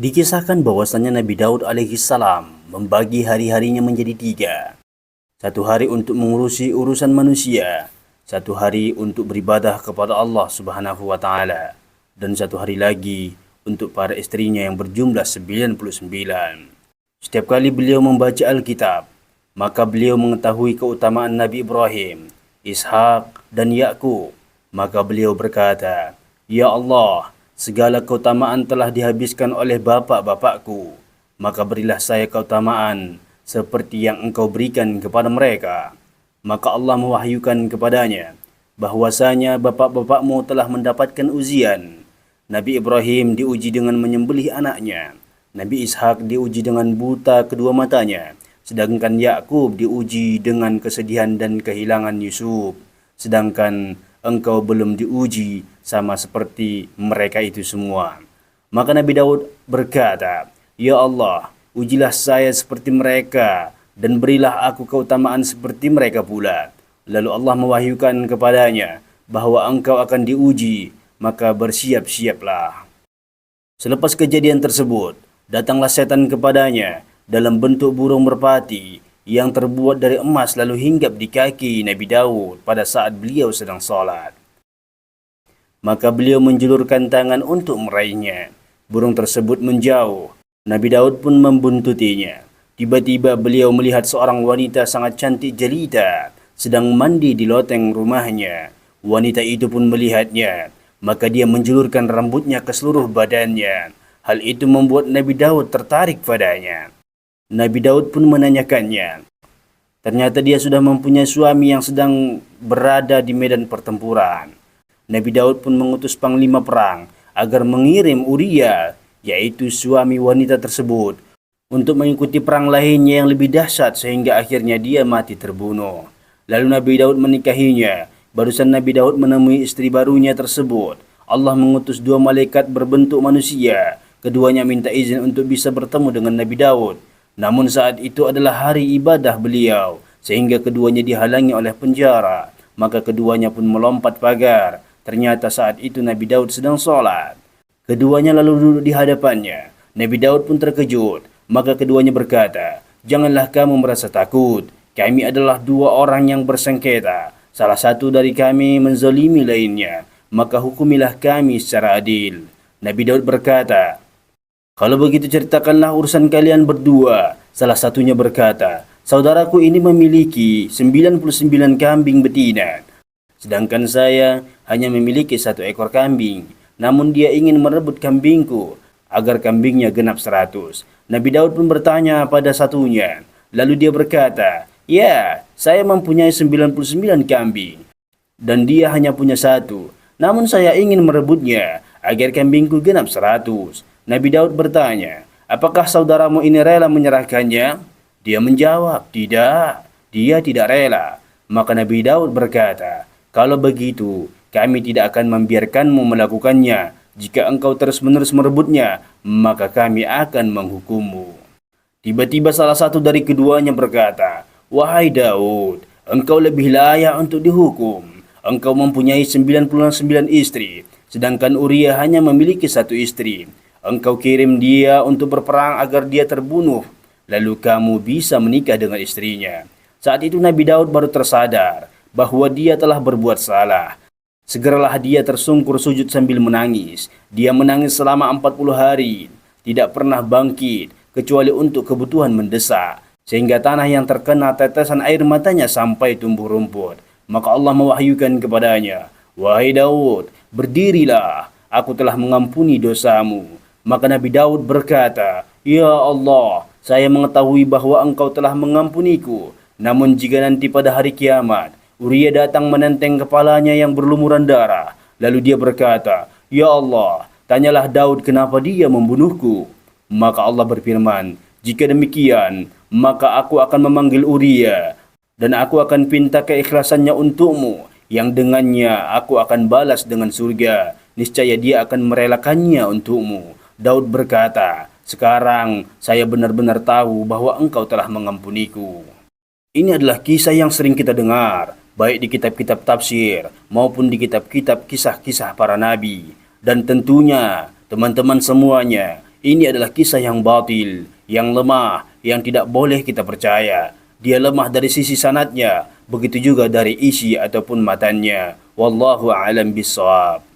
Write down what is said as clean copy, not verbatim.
Dikisahkan bahwasannya Nabi Daud alaihissalam membagi hari-harinya menjadi 3. Satu hari untuk mengurusi urusan manusia, satu hari untuk beribadah kepada Allah Subhanahu wa taala, dan satu hari lagi untuk para istrinya yang berjumlah 99. Setiap kali beliau membaca Alkitab, maka beliau mengetahui keutamaan Nabi Ibrahim, Ishak dan Yakub. Maka beliau berkata, "Ya Allah, segala keutamaan telah dihabiskan oleh bapak-bapakku, maka berilah saya keutamaan seperti yang engkau berikan kepada mereka." Maka Allah mewahyukan kepadanya bahwasanya bapak-bapakmu telah mendapatkan ujian. Nabi Ibrahim diuji dengan menyembelih anaknya, Nabi Ishak diuji dengan buta kedua matanya, sedangkan Yakub diuji dengan kesedihan dan kehilangan Yusuf. Sedangkan engkau belum diuji sama seperti mereka itu semua. Maka Nabi Daud berkata, "Ya Allah, ujilah saya seperti mereka dan berilah aku keutamaan seperti mereka pula." Lalu Allah mewahyukan kepadanya bahwa engkau akan diuji, maka bersiap-siaplah. Selepas kejadian tersebut, datanglah setan kepadanya dalam bentuk burung merpati yang terbuat dari emas lalu hinggap di kaki Nabi Daud pada saat beliau sedang salat. Maka beliau menjulurkan tangan untuk meraihnya. Burung tersebut menjauh. Nabi Daud pun membuntutinya. Tiba-tiba beliau melihat seorang wanita sangat cantik jelita sedang mandi di loteng rumahnya. Wanita itu pun melihatnya. Maka dia menjulurkan rambutnya ke seluruh badannya. Hal itu membuat Nabi Daud tertarik padanya. Nabi Daud pun menanyakannya. Ternyata dia sudah mempunyai suami yang sedang berada di medan pertempuran. Nabi Daud pun mengutus panglima perang agar mengirim Uria, yaitu suami wanita tersebut, untuk mengikuti perang lainnya yang lebih dahsyat sehingga akhirnya dia mati terbunuh. Lalu Nabi Daud menikahinya. Barusan Nabi Daud menemui istri barunya tersebut. Allah mengutus 2 malaikat berbentuk manusia. Keduanya minta izin untuk bisa bertemu dengan Nabi Daud. Namun saat itu adalah hari ibadah beliau, sehingga keduanya dihalangi oleh penjara. Maka keduanya pun melompat pagar. Ternyata saat itu Nabi Daud sedang sholat. Keduanya lalu duduk di hadapannya. Nabi Daud pun terkejut. Maka keduanya berkata, "Janganlah kamu merasa takut. Kami adalah 2 orang yang bersengketa. Salah satu dari kami menzalimi lainnya. Maka hukumilah kami secara adil." Nabi Daud berkata, "Kalau begitu ceritakanlah urusan kalian berdua." Salah satunya berkata, "Saudaraku ini memiliki 99 kambing betina. Sedangkan saya hanya memiliki 1 ekor kambing. Namun dia ingin merebut kambingku agar kambingnya genap 100. Nabi Daud pun bertanya pada satunya. Lalu dia berkata, "Ya, saya mempunyai 99 kambing. Dan dia hanya punya 1. Namun saya ingin merebutnya agar kambingku genap 100. Nabi Daud bertanya, "Apakah saudaramu ini rela menyerahkannya?" Dia menjawab, "Tidak, dia tidak rela." Maka Nabi Daud berkata, "Kalau begitu, kami tidak akan membiarkanmu melakukannya. Jika engkau terus-menerus merebutnya, maka kami akan menghukummu." Tiba-tiba salah satu dari keduanya berkata, "Wahai Daud, engkau lebih layak untuk dihukum. Engkau mempunyai 99 istri, sedangkan Uria hanya memiliki 1 istri. Engkau kirim dia untuk berperang agar dia terbunuh, lalu kamu bisa menikah dengan istrinya." Saat itu Nabi Daud baru tersadar bahwa dia telah berbuat salah. Segeralah dia tersungkur sujud sambil menangis. Dia menangis selama 40 hari, tidak pernah bangkit, kecuali untuk kebutuhan mendesak, sehingga tanah yang terkena tetesan air matanya sampai tumbuh rumput. Maka Allah mewahyukan kepadanya, "Wahai Daud, berdirilah, aku telah mengampuni dosamu." Maka Nabi Daud berkata, "Ya Allah, saya mengetahui bahwa engkau telah mengampuniku. Namun jika nanti pada hari kiamat, Uria datang menenteng kepalanya yang berlumuran darah. Lalu dia berkata, 'Ya Allah, tanyalah Daud kenapa dia membunuhku.' Maka Allah berfirman, 'Jika demikian, maka aku akan memanggil Uria, dan aku akan pinta keikhlasannya untukmu, yang dengannya aku akan balas dengan surga. Niscaya dia akan merelakannya untukmu.' Daud berkata, 'Sekarang saya benar-benar tahu bahwa engkau telah mengampuniku.'" Ini adalah kisah yang sering kita dengar, baik di kitab-kitab tafsir maupun di kitab-kitab kisah-kisah para nabi. Dan tentunya teman-teman semuanya, Ini adalah kisah yang batil, yang lemah, yang tidak boleh kita percaya. Dia lemah dari sisi sanadnya, begitu juga dari isi ataupun matannya. Wallahu a'lam bissawab.